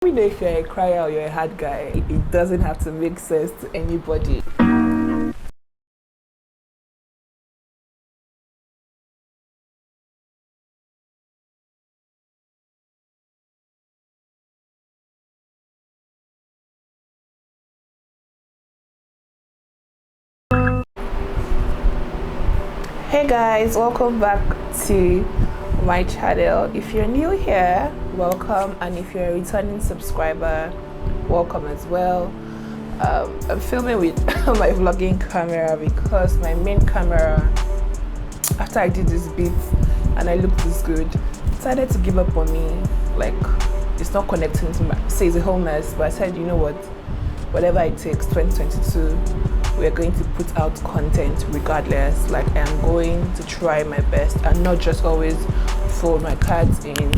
We know if you're a crier or you're a hard guy, it doesn't have to make sense to anybody. Hey guys, welcome back to my channel. If you're new here, welcome, and if you're a returning subscriber, welcome as well. I'm filming with my vlogging camera because my main camera, after I did this bit and I looked this good, decided to give up on me. Like, it's not connecting to my, say it's a whole mess, but I said, you know what, whatever it takes, 2022, we're going to put out content regardless. Like, I am going to try my best and not just always fold my cards in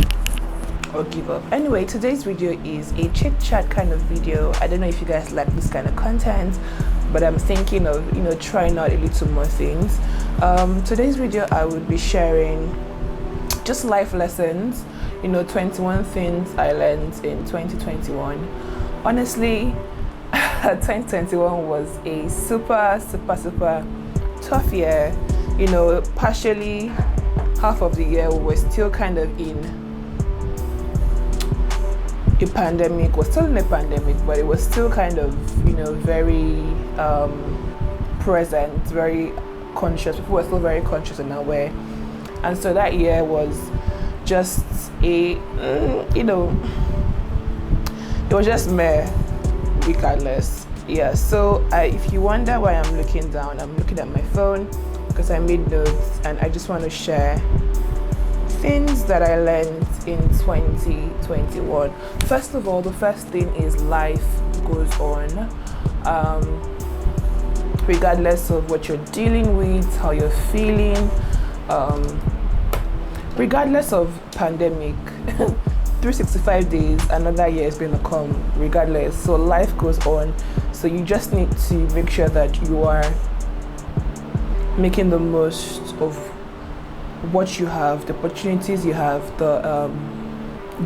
or give up. Anyway, today's video is a chit chat kind of video. I don't know if you guys like this kind of content, but I'm thinking of, trying out a little more things. Today's video, I would be sharing just life lessons, 21 things I learned in 2021. Honestly, 2021 was a super tough year. Partially half of the year we were still kind of in a pandemic. We're still in a pandemic, but it was still kind of very present, very conscious. People were still very conscious and aware, and so that year was just a it was just meh, regardless. Yeah, so if you wonder why I'm looking down, I'm looking at my phone because I made notes and I just want to share things that I learned in 2021. First of all, the first thing is life goes on. Regardless of what you're dealing with, how you're feeling, regardless of pandemic, 365 days, another year is going to come regardless. So life goes on. So you just need to make sure that you are making the most of what you have, the opportunities you have, the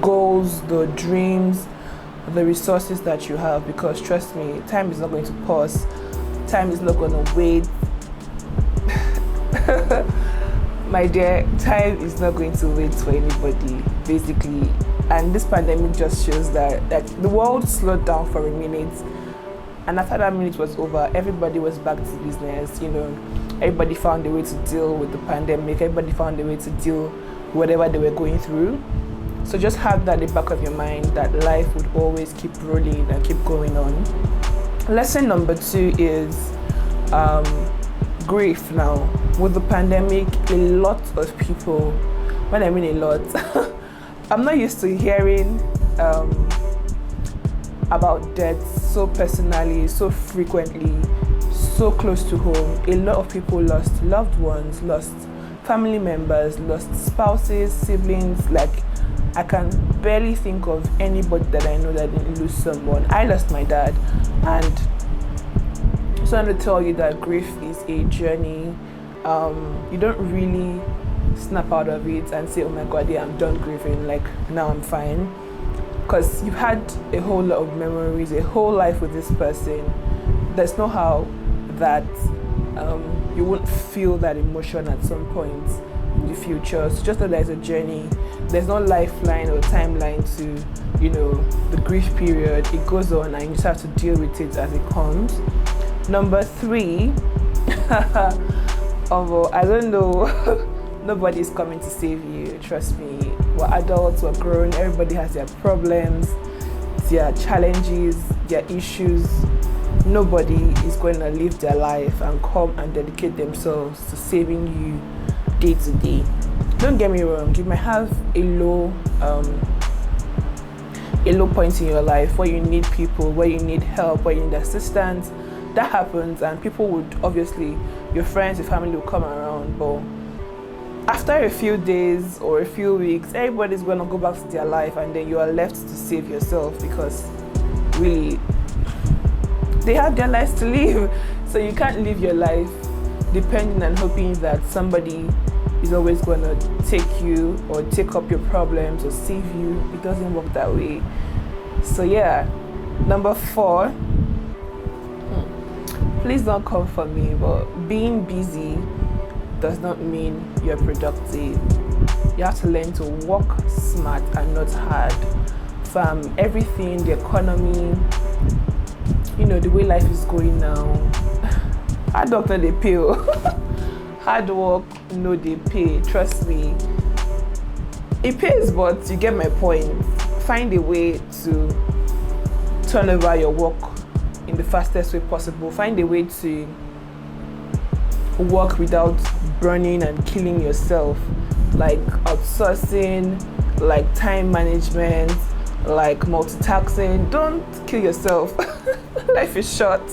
goals, the dreams, the resources that you have, because trust me, time is not going to pause. Time is not going to wait. My dear, time is not going to wait for anybody, basically. And this pandemic just shows that the world slowed down for a minute, and after that minute was over, everybody was back to business. Everybody found a way to deal with the pandemic. Everybody found a way to deal with whatever they were going through. So just have that in the back of your mind, that life would always keep rolling and keep going on. Lesson number 2 is grief. Now, with the pandemic, a lot of people, when I mean a lot, I'm not used to hearing about death so personally, so frequently, so close to home. A lot of people lost loved ones, lost family members, lost spouses, siblings. Like, I can barely think of anybody that I know that didn't lose someone. I lost my dad, and I just want to tell you that grief is a journey. You don't really snap out of it and say, oh my god, yeah, I'm done grieving, like now I'm fine, because you've had a whole lot of memories, a whole life with this person. There's no how that you won't feel that emotion at some point in the future. So just that there's a journey. There's no lifeline or timeline to the grief period. It goes on and you just have to deal with it as it comes. Number 3, although I don't know, nobody's coming to save you, trust me. We're adults, we're grown, everybody has their problems, their challenges, their issues. Nobody is going to live their life and come and dedicate themselves to saving you day to day. Don't get me wrong, you might have a low point in your life where you need people, where you need help, where you need assistance. That happens, and people would, obviously, your friends, your family will come around, but after a few days or a few weeks, everybody's going to go back to their life, and then you are left to save yourself, because really, they have their lives to live. So you can't live your life depending and hoping that somebody is always going to take you or take up your problems or save you. It doesn't work that way. So yeah, number 4, please don't come for me, but being busy does not mean you're productive. You have to learn to work smart and not hard. From everything, the economy, the way life is going now, hard work no dey pay. Hard work no dey pay, trust me. It pays, but you get my point. Find a way to turn over your work in the fastest way possible. Find a way to work without burning and killing yourself, like outsourcing, like time management, like multitasking. Don't kill yourself. Life is short.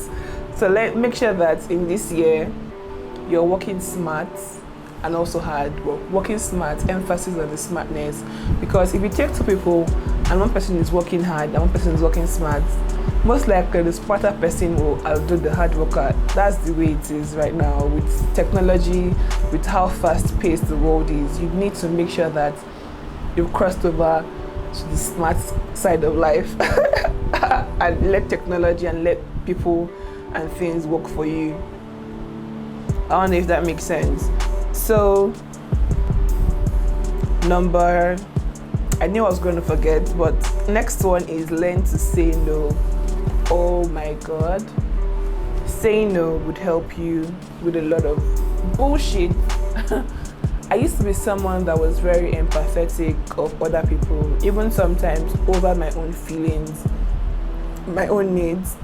So make sure that in this year you're working smart and also hard. Working smart, emphasis on the smartness, because if you take 2 people and one person is working hard and one person is working smart, most likely the smarter person will outdo the hard worker. That's the way it is right now with technology, with how fast paced the world is. You need to make sure that you've crossed over to the smart side of life and let technology and let people and things work for you. I don't know if that makes sense. So I knew I was going to forget, but next one is learn to say no. Oh my God. Saying no would help you with a lot of bullshit. I used to be someone that was very empathetic of other people, even sometimes over my own feelings, my own needs.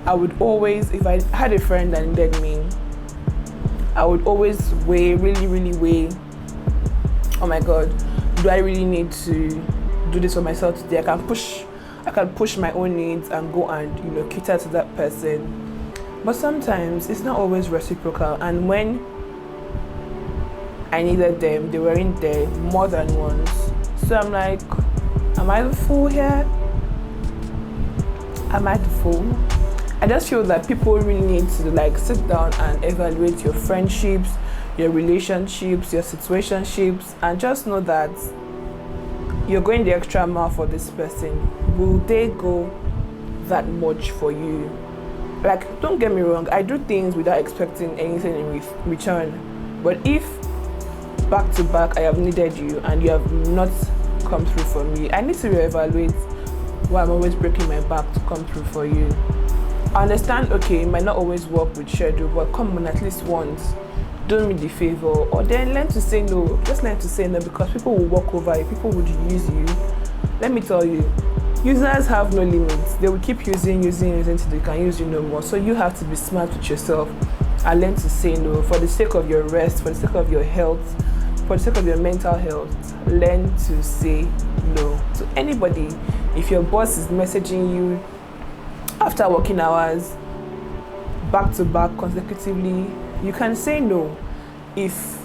I would always, if I had a friend that needed me, I would always really weigh, oh my God, do I really need to do this for myself today? I can push my own needs and go and cater to that person. But sometimes it's not always reciprocal, and when I needed them, they weren't there more than once. So I'm like, am I the fool here? Am I the fool? I just feel that people really need to sit down and evaluate your friendships, your relationships, your situationships, and just know that you're going the extra mile for this person. Will they go that much for you? Don't get me wrong, I do things without expecting anything in return. But if back to back I have needed you and you have not come through for me, I need to reevaluate why I'm always breaking my back to come through for you. I understand, okay, it might not always work with schedule, but come on, at least once, do me the favor, or then learn to say no. Just learn to say no, because people will walk over you, people would use you. Let me tell you, users have no limits. They will keep using until they can use you no more. So you have to be smart with yourself and learn to say no for the sake of your rest, for the sake of your health, for the sake of your mental health. Learn to say no to anybody. If your boss is messaging you after working hours, back to back consecutively, you can say no. If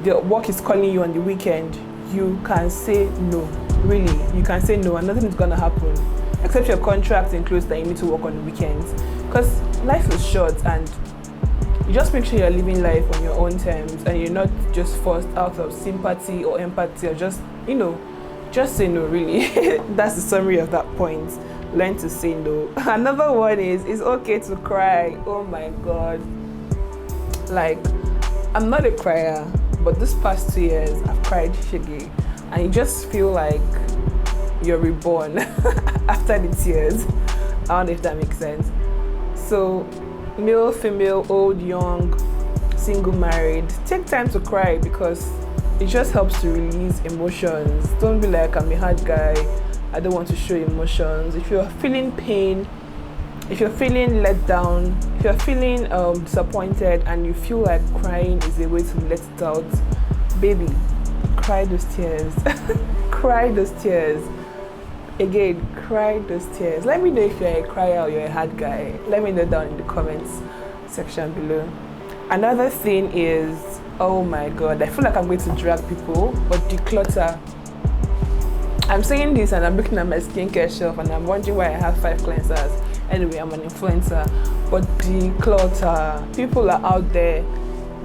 the work is calling you on the weekend, you can say no. Really, you can say no and nothing is gonna happen, except your contract includes that you need to work on the weekends, because life is short, and you just make sure you're living life on your own terms and you're not just forced out of sympathy or empathy, or just say no. Really. That's the summary of that point. Learn to say no. Another one is, it's okay to cry. Oh my God. I'm not a crier, but this past 2 years I've cried shiggy, and you just feel like you're reborn after the tears. I don't know if that makes sense. So male, female, old, young, single, married, take time to cry, because it just helps to release emotions. Don't be like, I'm a hard guy, I don't want to show emotions. If you're feeling pain, if you're feeling let down, if you're feeling disappointed, and you feel like crying is a way to let it out, baby, cry those tears. Cry those tears. Again, cry those tears. Let me know if you're a crier or you're a hard guy. Let me know down in the comments section below. Another thing is, oh my God, I feel like I'm going to drag people, but declutter. I'm saying this and I'm looking at my skincare shelf and I'm wondering why I have 5 cleansers. Anyway, I'm an influencer, but declutter. People are out there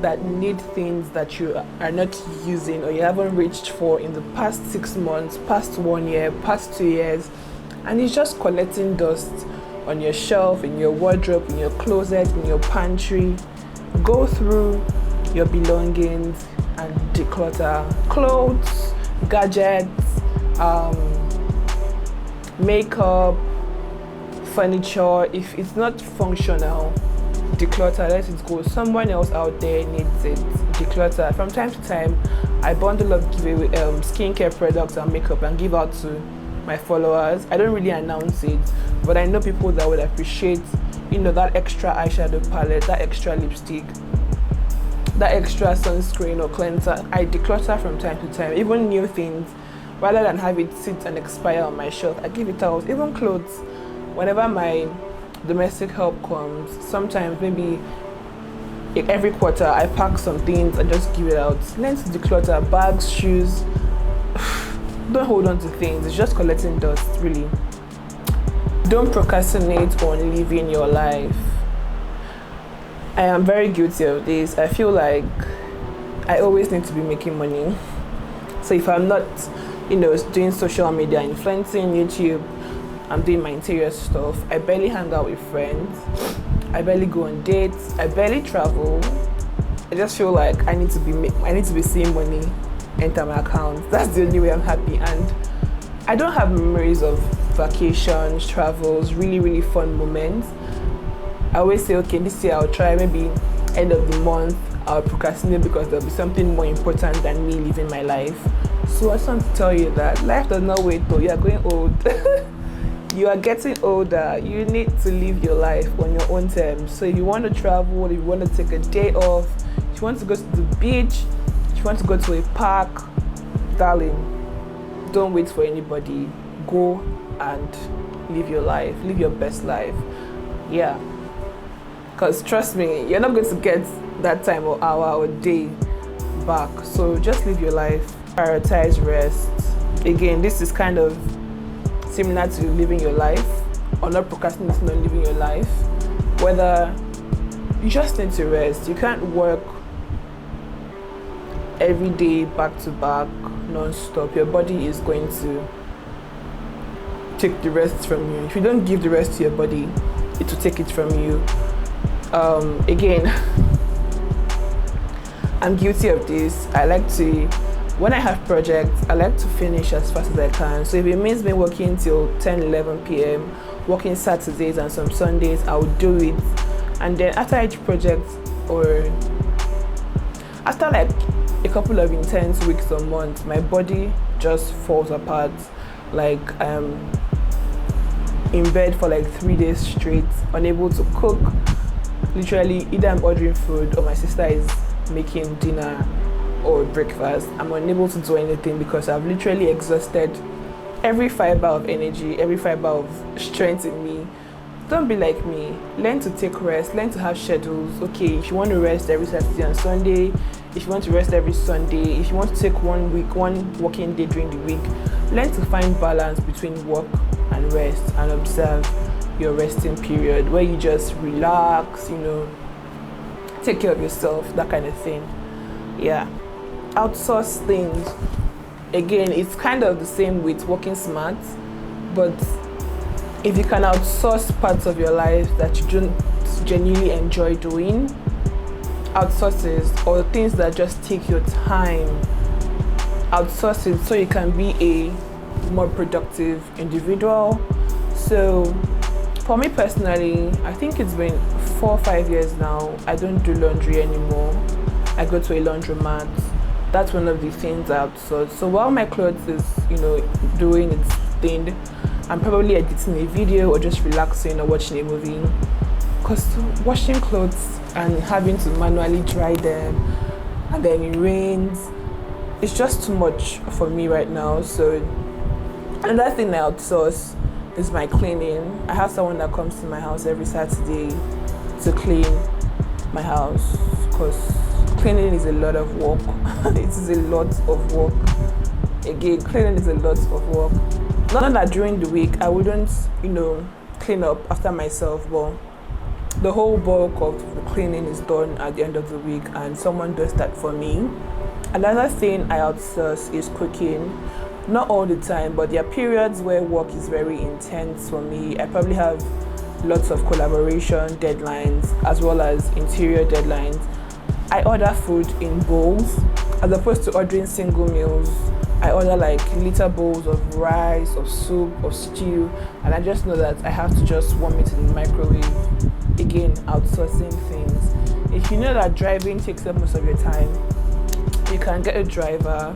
that need things that you are not using or you haven't reached for in the past 6 months, past 1 year, past 2 years. and it's just collecting dust on your shelf, in your wardrobe, in your closet, in your pantry. Go through your belongings and declutter clothes, gadgets, makeup, furniture. If it's not functional, declutter, let it go. Someone else out there needs it. Declutter. From time to time, I bundle up giveaway skincare products and makeup and give out to my followers. I don't really announce it, but I know people that would appreciate, that extra eyeshadow palette, that extra lipstick, that extra sunscreen or cleanser. I declutter from time to time, even new things. Rather than have it sit and expire on my shelf, I give it out. Even clothes. Whenever my domestic help comes, sometimes maybe every quarter I pack some things and just give it out. Learn to declutter. Bags, shoes. Don't hold on to things. It's just collecting dust, really. Don't procrastinate on living your life. I am very guilty of this. I feel like I always need to be making money. So if I'm not, doing social media, influencing, YouTube, I'm doing my interior stuff. I barely hang out with friends. I barely go on dates. I barely travel. I just feel like I need to be seeing money enter my account. That's the only way I'm happy. And I don't have memories of vacations, travels, really, really fun moments. I always say, okay, this year I'll try, maybe end of the month, I'll procrastinate because there'll be something more important than me living my life. So I just want to tell you that life does not wait though. You are going old. You are getting older. You need to live your life on your own terms. So if you want to travel, if you want to take a day off, if you want to go to the beach, if you want to go to a park, darling, don't wait for anybody. Go and live your life. Live your best life. Yeah. Because trust me, you're not going to get that time or hour or day back. So just live your life. Prioritize rest. Again, this is kind of similar to living your life or not procrastinating on living your life. Whether you just need to rest. You can't work every day back to back, non-stop. Your body is going to take the rest from you. If you don't give the rest to your body, it will take it from you. Again, I'm guilty of this. I like to, when I have projects, I like to finish as fast as I can. So if it means me working till 10, 11 p.m., working Saturdays and some Sundays, I will do it. And then after each project, or after like a couple of intense weeks or months, my body just falls apart. Like in bed for like 3 days straight, unable to cook. Literally, either I'm ordering food or my sister is making dinner or breakfast. I'm unable to do anything because I've literally exhausted every fiber of energy, every fiber of strength in me. Don't be like me. Learn to take rest, learn to have schedules. Okay, if you want to rest every Saturday and Sunday, if you want to rest every Sunday, if you want to take 1 week, one working day during the week, learn to find balance between work and rest and observe your resting period where you just relax, take care of yourself, that kind of thing. Yeah. Outsource things. Again, it's kind of the same with working smart, but if you can outsource parts of your life that you don't genuinely enjoy doing, outsources, or things that just take your time, outsource it so you can be a more productive individual. So for me personally, I think it's been 4 or 5 years now. I don't do laundry anymore. I go to a laundromat. That's one of the things I outsource. So while my clothes is, doing its thing, I'm probably editing a video or just relaxing or watching a movie. Because washing clothes and having to manually dry them and then it rains, it's just too much for me right now. So another thing I outsource is my cleaning. I have someone that comes to my house every Saturday to clean my house because cleaning is a lot of work. It is a lot of work. Again, cleaning is a lot of work. Not that during the week I wouldn't, clean up after myself, but the whole bulk of the cleaning is done at the end of the week and someone does that for me. Another thing I outsource is cooking. Not all the time, but there are periods where work is very intense for me. I probably have lots of collaboration deadlines as well as interior deadlines. I order food in bowls as opposed to ordering single meals. I order like liter bowls of rice, of soup, of stew, and I just know that I have to just warm it in the microwave. Again, outsourcing things. If you know that driving takes up most of your time, you can get a driver.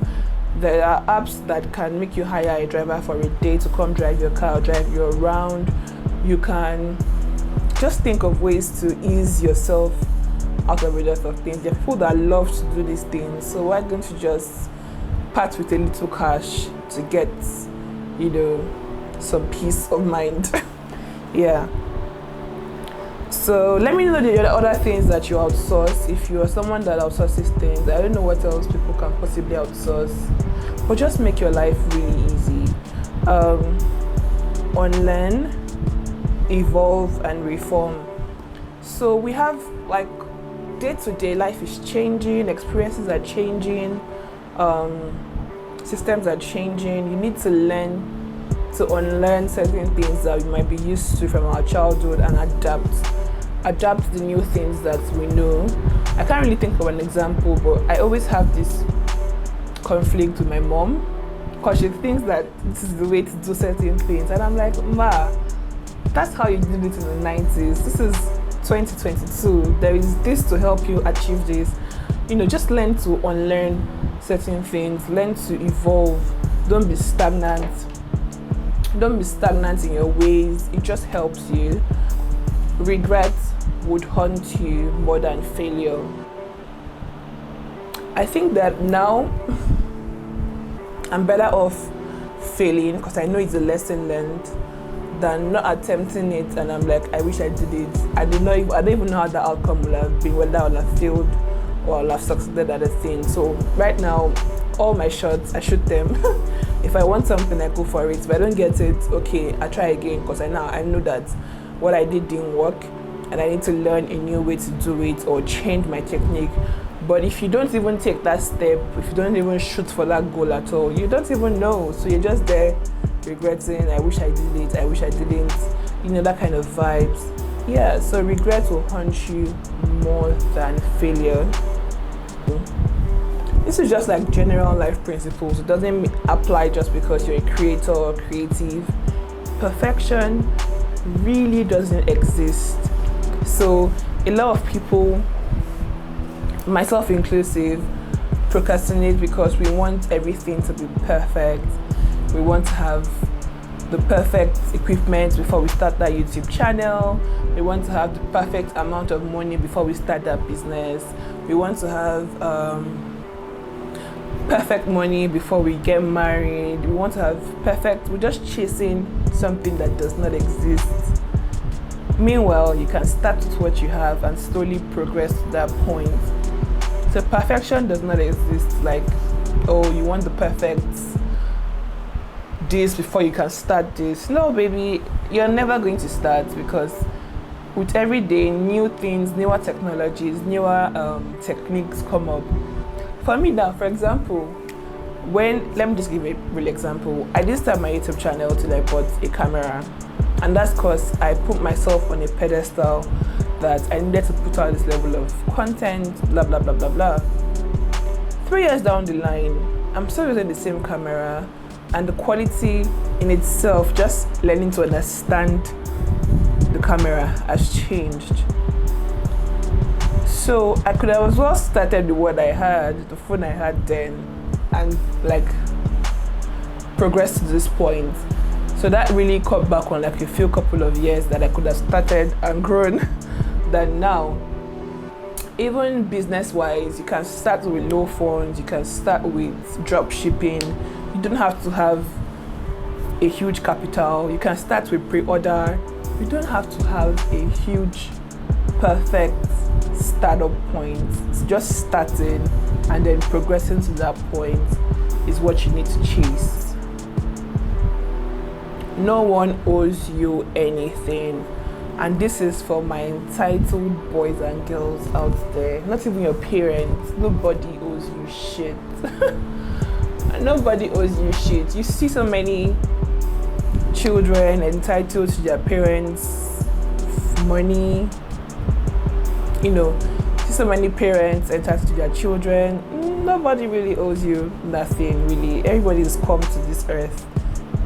There are apps that can make you hire a driver for a day to come drive your car or drive you around. You can just think of ways to ease yourself out of a lot of things. There are people that love to do these things, so why don't you just part with a little cash to get, some peace of mind. Yeah. So let me know the other things that you outsource. If you are someone that outsources things, I don't know what else people can possibly outsource, but just make your life really easy. Unlearn, evolve, and reform. So we have like day-to-day life is changing, experiences are changing, systems are changing. You need to learn to unlearn certain things that we might be used to from our childhood and adapt the new things that we know. I can't really think of an example, but I always have this conflict with my mom because she thinks that this is the way to do certain things, and I'm like, Ma, that's how you did it in the 90s. This is 2022. There is this to help you achieve this. Just learn to unlearn certain things, learn to evolve. Don't be stagnant in your ways. It just helps you. Regret would haunt you more than failure. I think that now I'm better off failing because I know it's a lesson learned than not attempting it and I'm like, I wish I did it. I don't even know how the outcome will have been, whether I will have failed or I'll have succeeded at a thing. So right now, all my shots, I shoot them. If I want something, I go for it. If I don't get it, okay, I try again because I know that what I did didn't work and I need to learn a new way to do it or change my technique. But if you don't even take that step, if you don't even shoot for that goal at all, you don't even know. So you're just there regretting, I wish I did it, I wish I didn't, that kind of vibes. Yeah, so regret will haunt you more than failure. This is just like general life principles. It doesn't apply just because you're a creator or creative. Perfection really doesn't exist. So a lot of people, myself inclusive, procrastinate because we want everything to be perfect. We want to have the perfect equipment before we start that YouTube channel. We want to have the perfect amount of money before we start that business. We want to have perfect money before we get married. We want to have we're just chasing something that does not exist. Meanwhile, you can start with what you have and slowly progress to that point. So perfection does not exist, like, oh, you want the perfect this before you can start this. No, baby, you're never going to start because with every day, new things, newer technologies, newer techniques come up. For me now, for example, let me just give a real example. I did start my YouTube channel till I bought a camera, and that's because I put myself on a pedestal that I needed to put out this level of content, blah, blah, blah, blah, blah. 3 years down the line, I'm still using the same camera, and the quality in itself, just learning to understand the camera, has changed. So I could have as well started with what I had, the phone I had then, and like progressed to this point. So that really cut back on like a few couple of years that I could have started and grown than now. Even business-wise, you can start with low funds, you can start with drop shipping. You don't have to have a huge capital. You can start with pre-order. You don't have to have a huge, perfect startup point. It's just starting and then progressing to that point is what you need to chase. No one owes you anything. And this is for my entitled boys and girls out there. Not even your parents. Nobody owes you shit. Nobody owes you shit. You see so many children entitled to their parents' money. You know, see so many parents entitled to their children. Nobody really owes you nothing, really. Everybody's come to this earth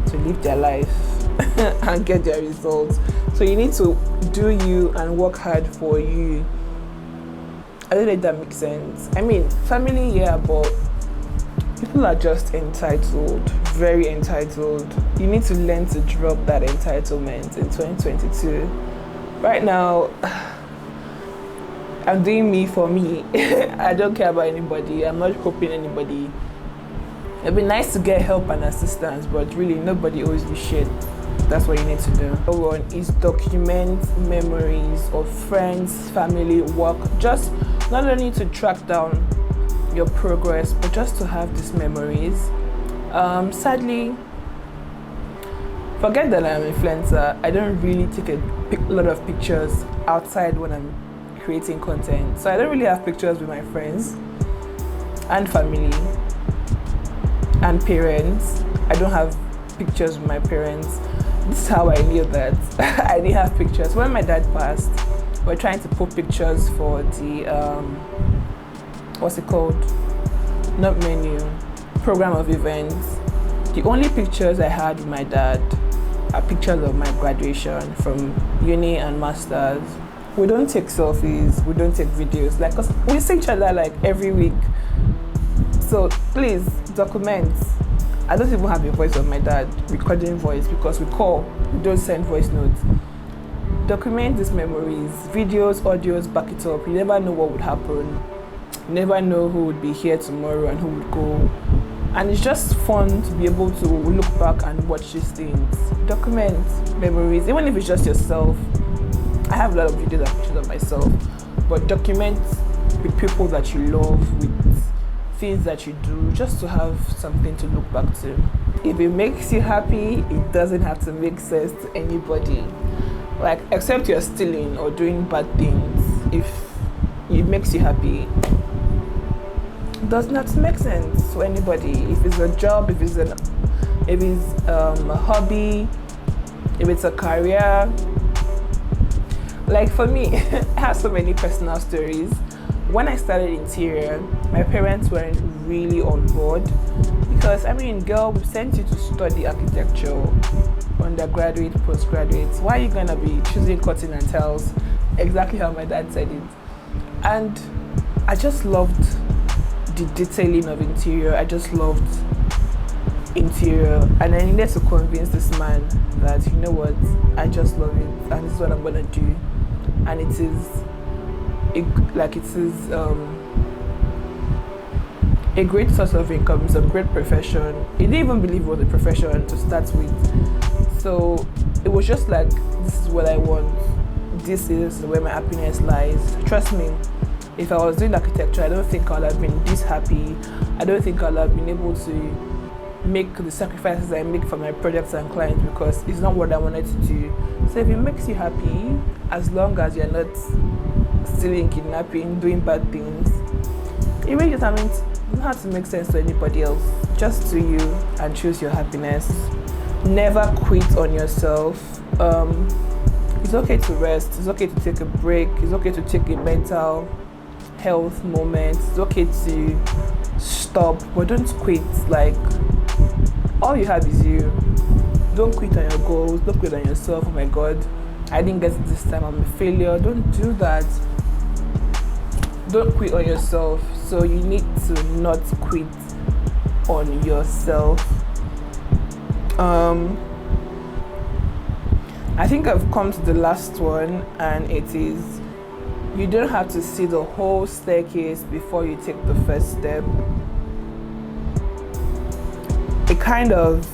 to live their life and get their results. So you need to do you and work hard for you. I don't know if that makes sense. I mean, family, yeah, but people are just entitled, very entitled. You need to learn to drop that entitlement in 2022. Right now, I'm doing me for me. I don't care about anybody. I'm not hoping anybody. It'd be nice to get help and assistance, but really nobody owes you shit. That's what you need to do. Number one is document memories of friends, family, work. Just not only to track down your progress, but just to have these memories. Sadly, forget that I'm an influencer. I don't really take a lot of pictures outside when I'm creating content. So I don't really have pictures with my friends and family and parents. I don't have pictures with my parents. This is how I knew that I didn't have pictures. When my dad passed, we're trying to put pictures for the what's it called? Not menu, program of events. The only pictures I had with my dad are pictures of my graduation from uni and masters. We don't take selfies, we don't take videos, like, 'cause we see each other like every week. So please document. I don't even have a voice of my dad, recording voice, because we call, we don't send voice notes. Document these memories, videos, audios, back it up. You never know what would happen. You never know who would be here tomorrow and who would go. And it's just fun to be able to look back and watch these things. Document memories, even if it's just yourself. I have a lot of videos and pictures of myself, but document with people that you love, with things that you do, just to have something to look back to. If it makes you happy, it doesn't have to make sense to anybody. Like, except you're stealing or doing bad things. If it makes you happy, it doesn't have to make sense to anybody. If it's a job, if it's a hobby, if it's a career. Like for me, I have so many personal stories. When I started interior, my parents weren't really on board because, I mean, girl, we sent you to study architecture, undergraduate, postgraduate. Why are you gonna be choosing cutting and tiles? Exactly how my dad said it. And I just loved the detailing of interior. I just loved interior, and I needed to convince this man that, you know what, I just love it, and this is what I'm gonna do. And it is a great source of income. It's a great profession. He didn't even believe it was a profession to start with. So it was just like, this is what I want. This is where my happiness lies. Trust me, if I was doing architecture, I don't think I would have been this happy. I don't think I would have been able to make the sacrifices I make for my projects and clients, because it's not what I wanted to do. So if it makes you happy, as long as you're not stealing, kidnapping, doing bad things, it really doesn't have to make sense to anybody else. Just do you and choose your happiness. Never quit on yourself. It's okay to rest. It's okay to take a break. It's okay to take a mental health moment. It's okay to stop, but don't quit. Like, all you have is you. Don't quit on your goals. Don't quit on yourself. Oh my God, I didn't get it this time, I'm a failure. Don't do that. Don't quit on yourself. So you need to not quit on yourself. I think I've come to the last one, and it is, you don't have to see the whole staircase before you take the first step. It kind of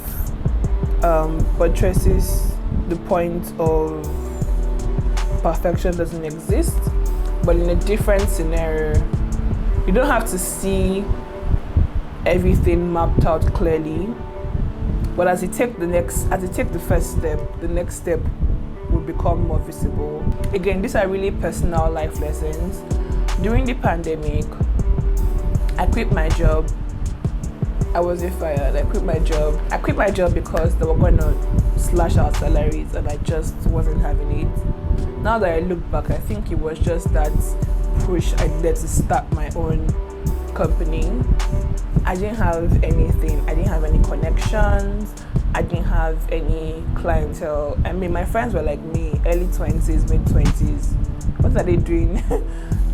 buttresses the point of perfection doesn't exist, but in a different scenario. You don't have to see everything mapped out clearly, but as you take the first step, the next step will become more visible. Again, these are really personal life lessons. During the pandemic, I quit my job I wasn't fired. I quit my job. I quit my job because they were going to slash our salaries and I just wasn't having it. Now that I look back, I think it was just that push I needed to start my own company. I didn't have anything. I didn't have any connections. I didn't have any clientele. I mean, my friends were like me, early 20s, mid 20s. What are they doing?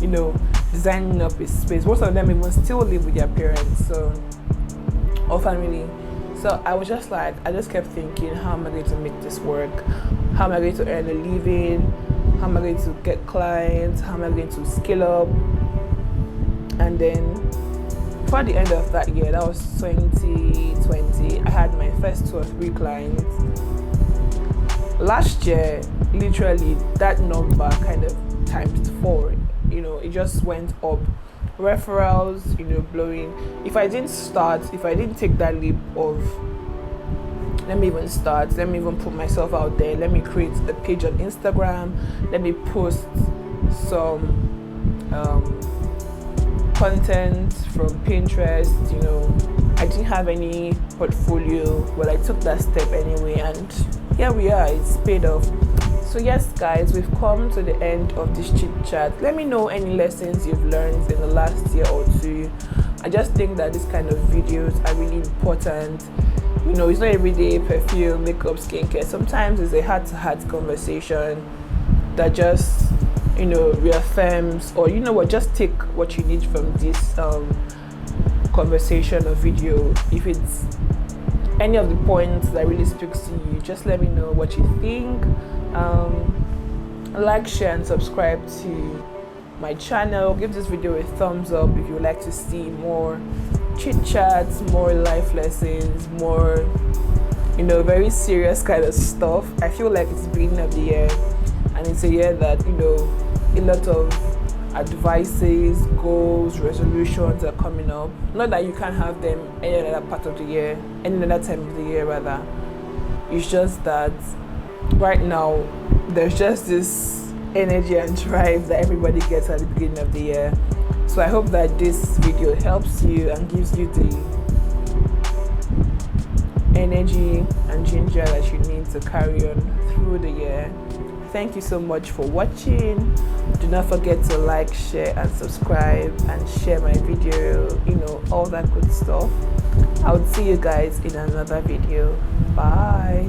You know, designing up a space. Most of them even still live with their parents, or family. So I was just like, I just kept thinking, how am I going to make this work? How am I going to earn a living? How am I going to get clients? How am I going to scale up? And then before the end of that year, that was 2020, I had my first 2 or 3 clients. Last year, literally, that number kind of times 4. You know, it just went up. Referrals, you know, blowing. If I didn't take that leap of, let me even put myself out there, let me create a page on Instagram, let me post some content from Pinterest, you know, I didn't have any portfolio, but I took that step anyway, and here we are, it's paid off. So yes guys, we've come to the end of this chit chat. Let me know any lessons you've learned in the last year or 2. I just think that this kind of videos are really important. You know, it's not everyday perfume, makeup, skincare. Sometimes it's a heart-to-heart conversation that just, you know, reaffirms, or you know what, just take what you need from this conversation or video. If it's any of the points that really speaks to you, just let me know what you think. Like, share and subscribe to my channel. Give this video a thumbs up if you would like to see more chit chats, more life lessons, more, you know, very serious kind of stuff. I feel like it's the beginning of the year, and it's a year that, you know, a lot of advices, goals, resolutions are coming up. Not that you can't have them any other part of the year, any other time of the year rather. It's just that right now there's just this energy and drive that everybody gets at the beginning of the year. So I hope that this video helps you and gives you the energy and ginger that you need to carry on through the year. Thank you so much for watching. Do not forget to like, share and subscribe and share my video, you know, all that good stuff. I will see you guys in another video. Bye.